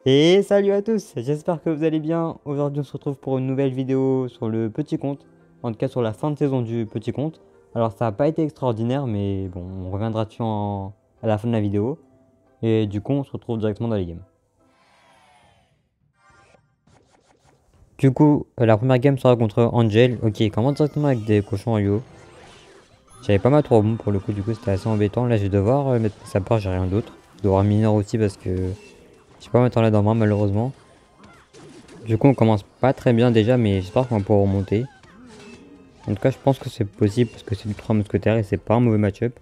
Et salut à tous, j'espère que vous allez bien. Aujourd'hui on se retrouve pour une nouvelle vidéo sur le petit compte, en tout cas sur la fin de saison du petit compte. Alors ça n'a pas été extraordinaire mais bon, on reviendra dessus à la fin de la vidéo. Et du coup on se retrouve directement dans les games. Du coup, la première game sera contre Angel. Ok, il commence directement avec des cochons royaux. J'avais pas ma 3 bombes pour le coup, du coup c'était assez embêtant. Là je vais devoir mettre sa part, j'ai rien d'autre. Je vais devoir mineur aussi parce que j'ai pas ma tornade en main malheureusement. Du coup on commence pas très bien déjà mais j'espère qu'on va pouvoir remonter. En tout cas, je pense que c'est possible parce que c'est du 3 mousquetaires et c'est pas un mauvais match-up.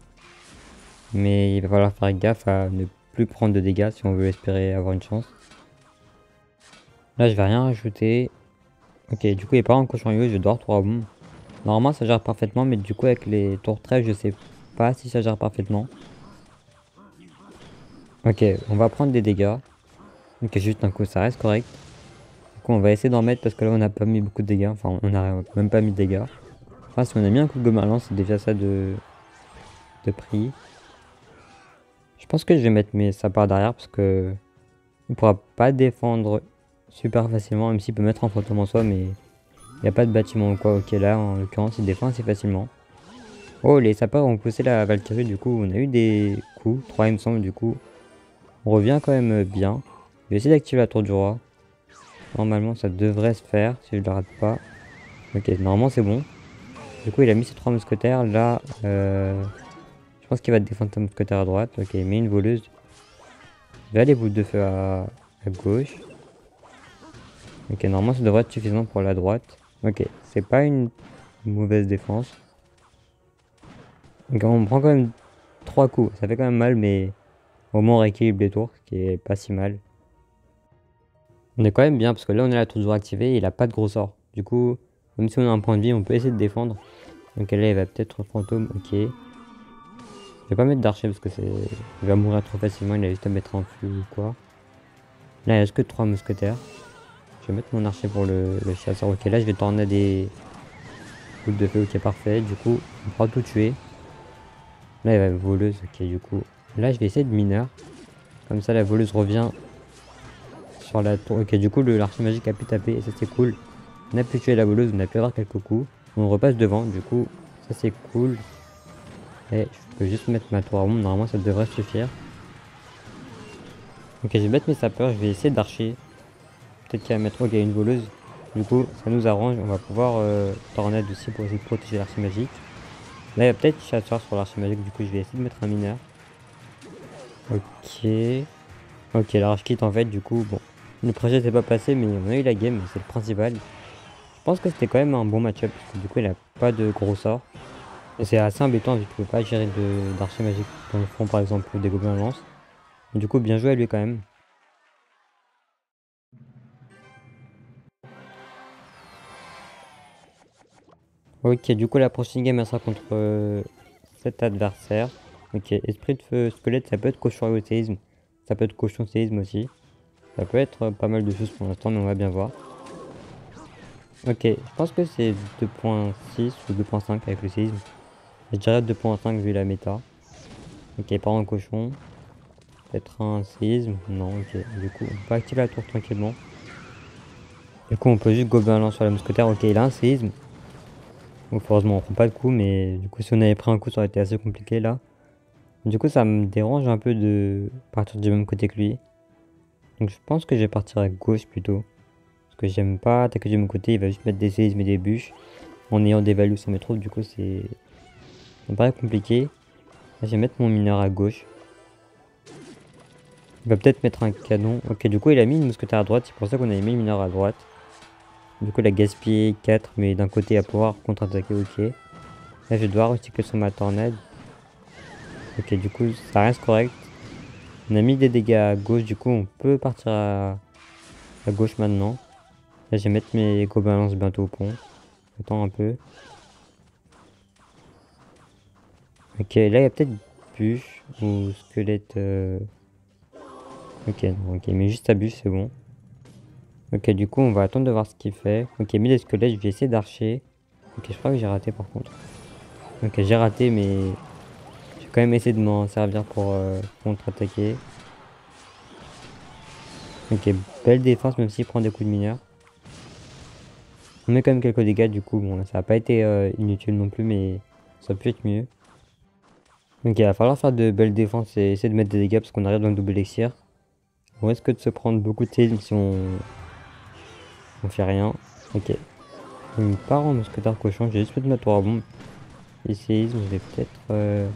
Mais il va falloir faire gaffe à ne plus prendre de dégâts si on veut espérer avoir une chance. Là, je vais rien rajouter. Ok, du coup, il est pas en cochon yo, je dors 3 bombes. Normalement, ça gère parfaitement, mais du coup, avec les tours trèfle, je sais pas si ça gère parfaitement. Ok, on va prendre des dégâts. Ok, juste un coup, ça reste correct. Du coup, on va essayer d'en mettre parce que là, on n'a pas mis beaucoup de dégâts. Enfin, on a même pas mis de dégâts. Enfin, si on a mis un coup de gomme à lance, c'est déjà ça de prix. Je pense que je vais mettre sa part derrière parce que il pourra pas défendre super facilement, même s'il peut mettre un fantôme en soi, mais il n'y a pas de bâtiment ou quoi. Ok, là en l'occurrence, il défend assez facilement. Oh, les sapeurs ont poussé la Valkyrie, du coup, on a eu des coups, 3 il me semble, du coup, on revient quand même bien. Je vais essayer d'activer la tour du roi. Normalement, ça devrait se faire si je le rate pas. Ok, normalement, c'est bon. Du coup, il a mis ses 3 mousquetaires. Là, je pense qu'il va défendre sa mousquetaire à droite. Ok, il met une voleuse. Il va aller boule de feu à gauche. Ok, normalement ça devrait être suffisant pour la droite. Ok, c'est pas une mauvaise défense. Donc on prend quand même 3 coups. Ça fait quand même mal, mais au moins on rééquilibre les tours, ce qui est pas si mal. On est quand même bien, parce que là on a la tour du jour activée et il a pas de gros sort. Du coup, même si on a un point de vie, on peut essayer de défendre. Donc là il va peut-être fantôme, ok. Je vais pas mettre d'archer parce que il va mourir trop facilement, il a juste à mettre en flux ou quoi. Là il reste que 3 mousquetaires. Je vais mettre mon archer pour le chasseur. Ok, là je vais tornade des boules de feu, ok parfait. Du coup, on pourra tout tuer. Là, il va voleuse, ok, du coup. Là, je vais essayer de mineur. Comme ça, la voleuse revient sur la tour. Ok, du coup, l'archer magique a pu taper et ça, c'est cool. On a pu tuer la voleuse, on a pu avoir quelques coups. On repasse devant, du coup, ça, c'est cool. Et je peux juste mettre ma tour à ombre, normalement, ça devrait suffire. Ok, je vais mettre mes sapeurs, je vais essayer d'archer. Peut-être qu'il va mettre, ok, une voleuse. Du coup, ça nous arrange, on va pouvoir tornade aussi pour essayer de protéger l'archer magique. Là, il y a peut-être chasseur sur l'archer magique, du coup, je vais essayer de mettre un mineur. Ok. Ok, la rage quitte en fait, du coup, bon. Le projet s'est pas passé, mais on a eu la game, c'est le principal. Je pense que c'était quand même un bon match-up, parce que du coup, il a pas de gros sorts. Et c'est assez embêtant, vu qu'il peut pas gérer d'archer magique dans le front, par exemple, ou des gobelins lance. Du coup, bien joué à lui quand même. Ok, du coup, la prochaine game, elle sera contre cet adversaire. Ok, esprit de feu, squelette, ça peut être cochon et séisme. Ça peut être cochon séisme aussi. Ça peut être pas mal de choses pour l'instant, mais on va bien voir. Ok, je pense que c'est 2.6 ou 2.5 avec le séisme. Je dirais 2.5 vu la méta. Ok, par un cochon. Peut-être un séisme. Non, ok. Du coup, on peut activer la tour tranquillement. Du coup, on peut juste gober un lance sur la mousquetaire. Ok, il a un séisme. Donc, heureusement, on prend pas de coup, mais du coup, si on avait pris un coup, ça aurait été assez compliqué là. Du coup, ça me dérange un peu de partir du même côté que lui. Donc, je pense que je vais partir à gauche plutôt. Parce que j'aime pas attaquer du même côté. Il va juste mettre des séismes et des bûches. En ayant des values sans mes troupes, du coup, ça me paraît compliqué. Là, je vais mettre mon mineur à gauche. Il va peut-être mettre un canon. Ok, du coup, il a mis une mousquetaire à droite. C'est pour ça qu'on a mis une mineur à droite. Du coup, il a gaspillé 4, mais d'un côté, à pouvoir contre-attaquer. Ok. Là, je vais devoir recycler sur ma tornade. Ok, du coup, ça reste correct. On a mis des dégâts à gauche. Du coup, on peut partir à gauche maintenant. Là, je vais mettre mes gobelins bientôt au pont. Attends un peu. Ok, là, il y a peut-être bûche ou squelette. Ok, non, ok, mais juste à bûche, c'est bon. Ok, du coup, on va attendre de voir ce qu'il fait. Ok, 1000 squelettes, je vais essayer d'archer. Ok, je crois que j'ai raté par contre. Ok, j'ai raté, mais j'ai quand même essayé de m'en servir pour contre-attaquer. Ok, belle défense même s'il prend des coups de mineur. On met quand même quelques dégâts du coup, bon ça a pas été inutile non plus mais ça peut être mieux. Donc il va falloir faire de belles défenses et essayer de mettre des dégâts parce qu'on arrive dans le double élixir. On risque de se prendre beaucoup de séismes si on fait rien. Ok. Il part en mousquetaire cochon, j'ai juste fait de ma tour à bombe. Et séisme, je vais peut-être...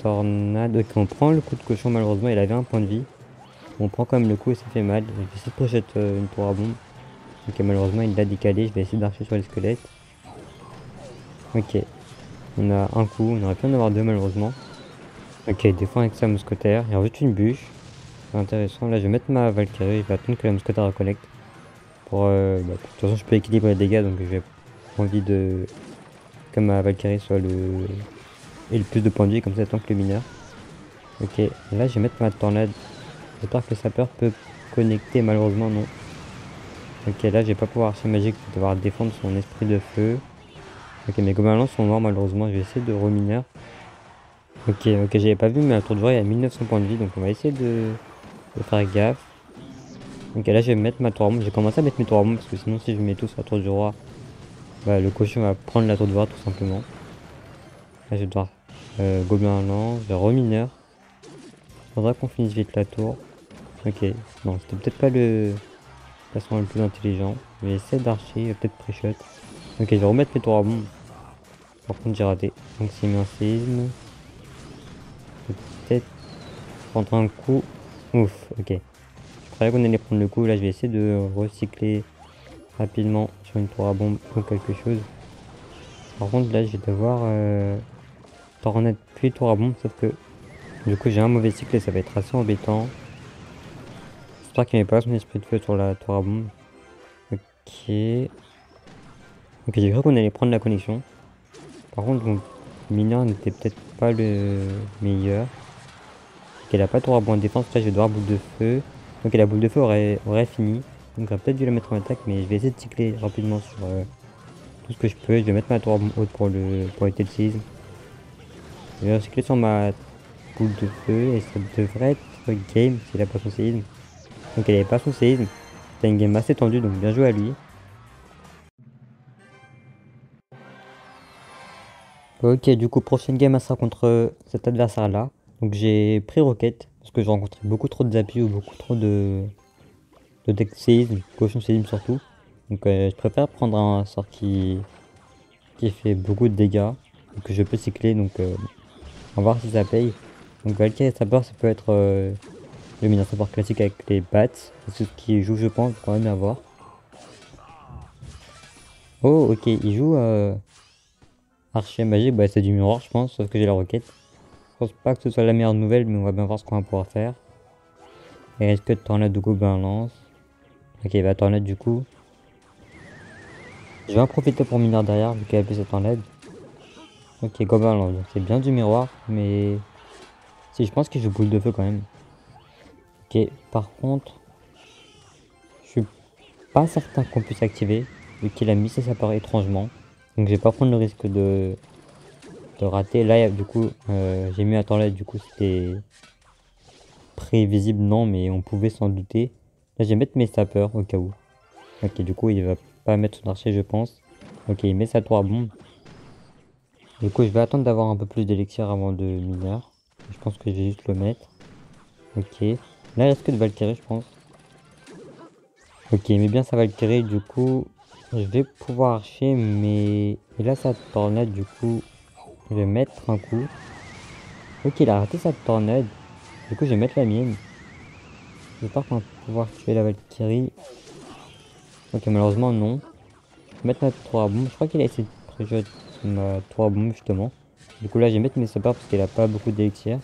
Tornade. Ok, on prend le coup de cochon malheureusement, il avait un point de vie. On prend quand même le coup et ça fait mal. Je vais essayer de projeter une tour à bombe. Ok, malheureusement il l'a décalé, je vais essayer d'archer sur les squelettes. Ok. On a un coup, on aurait pu en avoir deux malheureusement. Ok, il défend avec sa mousquetaire. Il rajoute une bûche. C'est intéressant. Là, je vais mettre ma Valkyrie. Je vais attendre que la mousquetaire recollecte. De toute façon, je peux équilibrer les dégâts. Donc, j'ai pas envie de. Que ma Valkyrie soit le. Et le plus de points de vie. Comme ça, tant que le mineur. Ok, là, je vais mettre ma tornade. J'espère que le sapeur peut connecter. Malheureusement, non. Ok, là, je vais pas pouvoir archer magique. Je vais devoir défendre son esprit de feu. Ok, mes gobelins sont morts. Malheureusement, je vais essayer de remineur. Ok, j'avais pas vu, mais la tour de voie, il y a 1900 points de vie. Donc, on va essayer de faire gaffe. Ok, là je vais mettre ma tour à bombe. J'ai commencé à mettre mes tours à bombe parce que sinon si je mets tout sur la tour du roi, bah, le cochon va prendre la tour de roi tout simplement. Là je vais devoir gobelin lance, je vais remineur. Faudra qu'on finisse vite la tour. Ok, non c'était peut-être pas le placement le plus intelligent. Je vais essayer d'archer, peut-être pré-shot. Ok, je vais remettre mes tours à bombe. Par contre j'ai raté. Donc s'il met un séisme. Je vais peut-être prendre un coup. Ouf, ok. Je croyais qu'on allait prendre le coup. Là je vais essayer de recycler rapidement sur une tour à bombe ou quelque chose. Par contre là je vais devoir tornade puis tour à bombe, sauf que du coup j'ai un mauvais cycle et ça va être assez embêtant. J'espère qu'il n'y avait pas son esprit de feu sur la tour à bombe. Ok. Ok, j'ai cru qu'on allait prendre la connexion. Par contre mon mineur n'était peut-être pas le meilleur. Ok, il a pas tour à bombe en défense, là je vais devoir boule de feu. Ok, la boule de feu aurait fini. Donc j'aurais peut-être dû la mettre en attaque, mais je vais essayer de cycler rapidement sur tout ce que je peux. Je vais mettre ma tour à bombe haute pour éviter le séisme. Je vais recycler sur ma boule de feu et ça devrait être game s'il a pas son séisme. Donc il avait pas son séisme. C'était une game assez tendue, donc bien joué à lui. Ok, du coup prochaine game ça sera contre cet adversaire là. Donc j'ai pris Rocket parce que j'ai rencontré beaucoup trop de Zappy ou beaucoup trop de deck séisme, cochon séisme surtout. Donc je préfère prendre un sort qui fait beaucoup de dégâts et que je peux cycler, donc on va voir si ça paye. Donc Valkyrie Saber ça peut être le mineur support classique avec les bats. C'est ce qui joue je pense, quand même à voir. Oh ok, il joue archer magique, bah c'est du miroir je pense, sauf que j'ai la roquette. Je pense pas que ce soit la meilleure nouvelle, mais on va bien voir ce qu'on va pouvoir faire. Il reste que de tornade de gobelin lance. Ok, il va tornade du coup. Je vais en profiter pour mineur derrière vu qu'il a plus cette tornade. Ok, gobelin lance, donc c'est bien du miroir, mais si je pense qu'il joue boule de feu quand même. Ok, par contre, je suis pas certain qu'on puisse activer, vu qu'il a mis ses sapeurs étrangement. Donc je vais pas prendre le risque de rater. Là, du coup, j'ai mis un temps là, du coup, c'était prévisible, non, mais on pouvait s'en douter. Là, je vais mettre mes sapeurs au cas où. Ok, du coup, il va pas mettre son archer, je pense. Ok, il met sa tour à bombe. Du coup, je vais attendre d'avoir un peu plus d'élixir avant de mineur. Je pense que je vais juste le mettre. Ok. Là, il reste que de Valkyrie, je pense. Ok, il met bien sa Valkyrie, du coup, je vais pouvoir archer, mais il a sa tornade, du coup, je vais mettre un coup. Ok, il a raté sa tornade. Du coup, je vais mettre la mienne. J'espère qu'on va pouvoir tuer la Valkyrie. Ok, malheureusement, non. Je vais mettre ma tour à bombe. Je crois qu'il a essayé de préjouer ma tour à bombe, justement. Du coup, là, je vais mettre mes sapeurs parce qu'il a pas beaucoup d'élixir.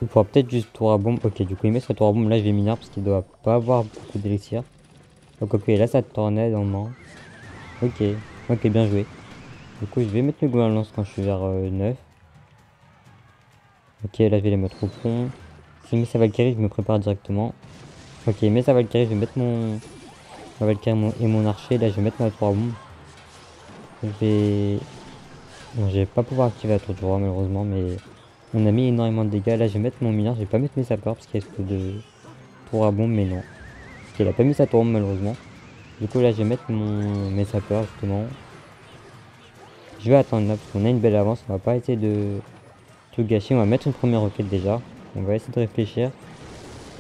Il pourra peut-être juste tour à bombe. Ok, du coup, il met sa tour à bombe. Là, je vais mineur parce qu'il doit pas avoir beaucoup d'élixir. Donc, ok, là, sa tornade en main. Ok, ok, bien joué. Du coup, je vais mettre mes gobelins lance quand je suis vers 9. Ok, là, je vais les mettre au pont. Si je mets sa Valkyrie, je me prépare directement. Ok, il met sa Valkyrie, je vais mettre ma Valkyrie et mon archer. Là, je vais mettre ma tour à bombe. Je vais... Bon, je vais pas pouvoir activer la tour du roi, malheureusement, mais on a mis énormément de dégâts. Là, je vais mettre mon mineur, je vais pas mettre mes sapeurs parce qu'il risque de tour à bombe, mais non. Il a pas mis sa tour à bombe malheureusement. Du coup là je vais mettre mes sapeurs justement. Je vais attendre là parce qu'on a une belle avance, on va pas essayer de tout gâcher, on va mettre une première roquette déjà. On va essayer de réfléchir.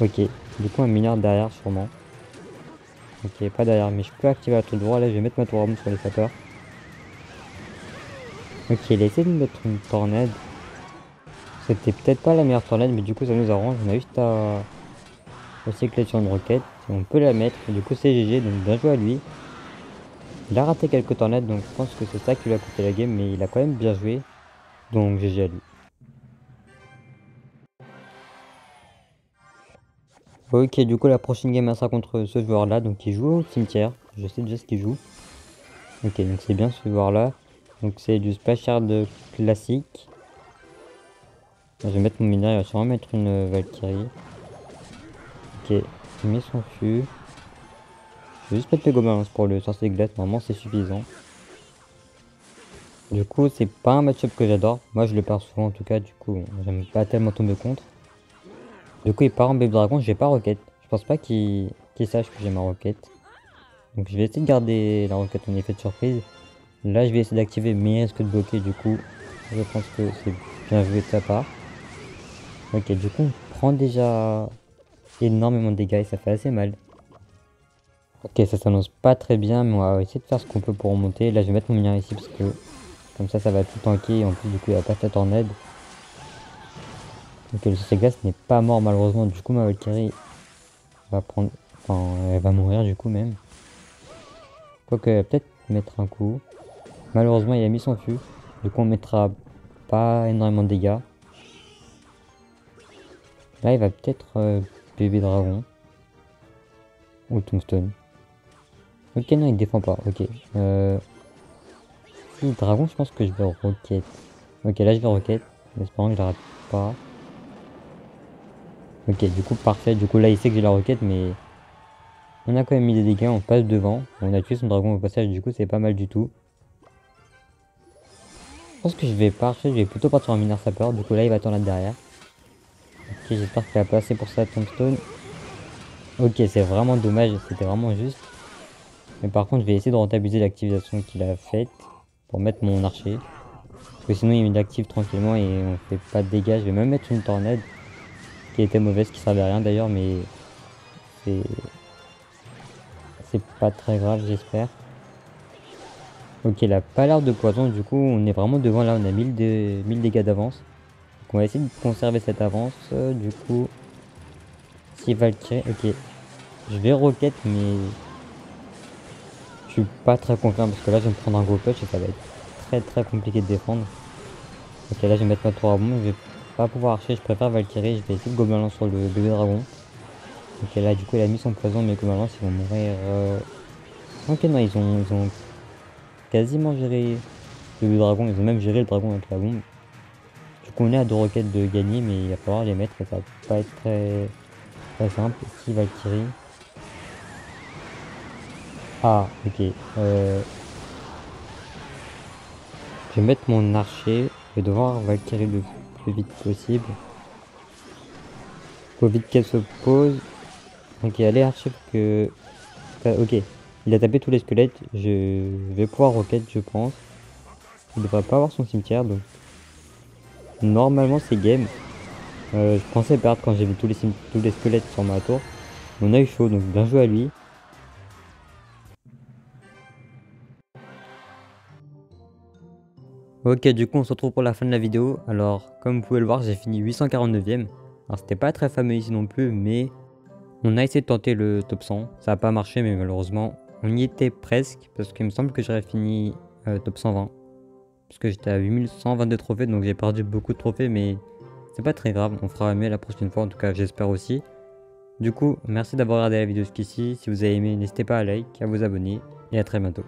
Ok, du coup un mineur derrière sûrement. Ok, pas derrière, mais je peux activer la tour droit, là je vais mettre ma tour à bombe sur les sapeurs. Ok, il a essayé de mettre une tornade. C'était peut-être pas la meilleure tornade, mais du coup ça nous arrange, on a juste à recycler sur une roquette. On peut la mettre, et du coup c'est GG, donc bien joué à lui. Il a raté quelques tornades, donc je pense que c'est ça qui lui a coûté la game, mais il a quand même bien joué. Donc GG à lui. Ok, du coup la prochaine game elle sera contre ce joueur là, donc il joue au cimetière. Je sais déjà ce qu'il joue. Ok, donc c'est bien ce joueur là. Donc c'est du splashard classique. Je vais mettre mon mineur, il va sûrement mettre une Valkyrie. Ok, il met son fût. Je vais juste mettre le gobelin pour le sorcier de glace, normalement c'est suffisant. Du coup c'est pas un match-up que j'adore. Moi je le perds souvent en tout cas, du coup j'aime pas tellement tomber contre. Du coup il part en bébé dragon, j'ai pas roquette. Je pense pas qu'il sache que j'ai ma roquette. Donc je vais essayer de garder la roquette en effet de surprise. Là je vais essayer d'activer mes risques de bloquer du coup. Je pense que c'est bien joué de sa part. Ok, du coup on prend déjà énormément de dégâts et ça fait assez mal. Ok, ça s'annonce pas très bien, mais on va essayer de faire ce qu'on peut pour remonter. Là je vais mettre mon mineur ici parce que comme ça va tout tanker et en plus du coup il va pas ta tornade. Donc le sorcier glace n'est pas mort malheureusement, du coup ma Valkyrie va prendre. Enfin elle va mourir du coup même. Quoique elle va peut-être mettre un coup. Malheureusement il a mis son fût. Du coup on mettra pas énormément de dégâts. Là il va peut-être bébé dragon. Ou tombstone. Ok non il défend pas, ok. Si dragon je pense que je vais roquette. Ok là je vais roquette. En espérant que je la rate pas. Ok du coup parfait, du coup là il sait que j'ai la roquette mais on a quand même mis des dégâts, on passe devant. On a tué son dragon au passage, du coup c'est pas mal du tout. Je pense que je vais partir, je vais plutôt partir en mineur sapeur, du coup là il va attendre là derrière. Ok j'espère qu'il a pas assez pour ça tombstone. Ok c'est vraiment dommage, c'était vraiment juste. Mais par contre je vais essayer de rentabiliser l'activation qu'il a faite pour mettre mon archer. Parce que sinon il l'active tranquillement et on fait pas de dégâts. Je vais même mettre une tornade qui était mauvaise, qui servait à rien d'ailleurs, mais c'est pas très grave j'espère. Ok, il a pas l'air de poison, du coup on est vraiment devant là, on a 1000 dégâts d'avance. Donc on va essayer de conserver cette avance, du coup, si Valkyrie, ok, je vais roquette mais je suis pas très confiant parce que là je vais me prendre un gros punch et ça va être très compliqué de défendre. Ok, là je vais mettre ma tour à bombe, je vais pas pouvoir archer, je préfère Valkyrie, je vais essayer de gobelin sur le bébé dragon. Ok, là du coup il a mis son poison mais gobelin ils vont mourir. Ok, non, ils ont quasiment géré le bébé dragon, ils ont même géré le dragon avec la bombe. Du coup on est à 2 roquettes de gagner mais il va falloir les mettre et ça va pas être très simple. Ici Valkyrie. Ah ok. Je vais mettre mon archer. Je vais devoir Valkyrie le plus vite possible. Faut vite qu'elle se pose. Ok allez archer pour que. Ok. Il a tapé tous les squelettes. Je vais pouvoir roquette je pense. Il devrait pas avoir son cimetière donc. Normalement c'est game. Je pensais perdre quand j'ai vu tous les squelettes sur ma tour. On a eu chaud, donc bien joué à lui. Ok, du coup on se retrouve pour la fin de la vidéo. Alors, comme vous pouvez le voir, j'ai fini 849ème. Alors c'était pas très fameux ici non plus, mais on a essayé de tenter le top 100. Ça n'a pas marché, mais malheureusement, on y était presque. Parce qu'il me semble que j'aurais fini top 120. Parce que j'étais à 8122 trophées, donc j'ai perdu beaucoup de trophées, mais c'est pas très grave. On fera mieux la prochaine fois, en tout cas j'espère aussi. Du coup, merci d'avoir regardé la vidéo jusqu'ici. Si vous avez aimé, n'hésitez pas à like, à vous abonner et à très bientôt.